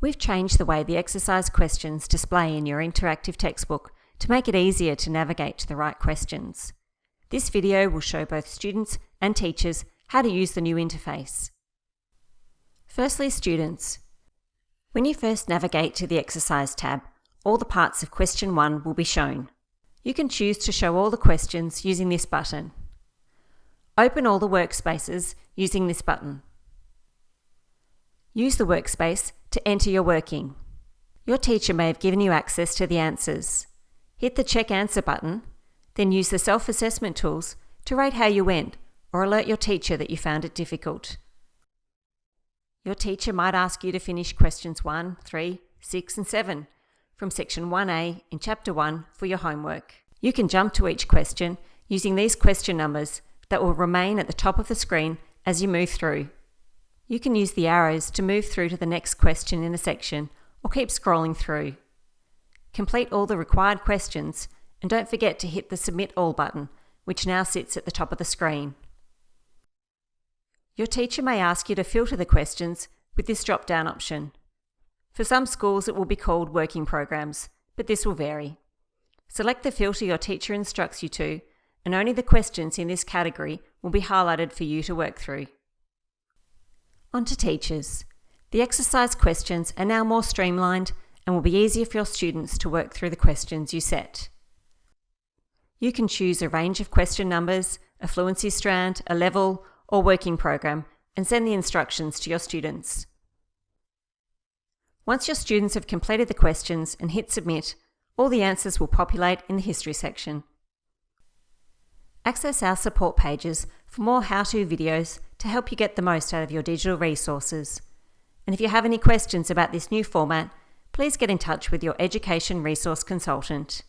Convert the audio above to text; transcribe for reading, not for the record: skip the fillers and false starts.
We've changed the way the exercise questions display in your interactive textbook to make it easier to navigate to the right questions. This video will show both students and teachers how to use the new interface. Firstly, students. When you first navigate to the Exercise tab, all the parts of question 1 will be shown. You can choose to show all the questions using this button. Open all the workspaces using this button. Use the workspace to enter your working. Your teacher may have given you access to the answers. Hit the Check Answer button, then use the self-assessment tools to rate how you went or alert your teacher that you found it difficult. Your teacher might ask you to finish questions 1, 3, 6 and 7 from section 1A in chapter 1 for your homework. You can jump to each question using these question numbers that will remain at the top of the screen as you move through. You can use the arrows to move through to the next question in a section or keep scrolling through. Complete all the required questions and don't forget to hit the Submit All button, which now sits at the top of the screen. Your teacher may ask you to filter the questions with this drop-down option. For some schools it will be called Working Programs, but this will vary. Select the filter your teacher instructs you to, and only the questions in this category will be highlighted for you to work through. On to teachers. The exercise questions are now more streamlined and will be easier for your students to work through the questions you set. You can choose a range of question numbers, a fluency strand, a level, or working program, and send the instructions to your students. Once your students have completed the questions and hit Submit, all the answers will populate in the History section. Access our support pages for more how-to videos to help you get the most out of your digital resources. And if you have any questions about this new format, please get in touch with your Education Resource Consultant.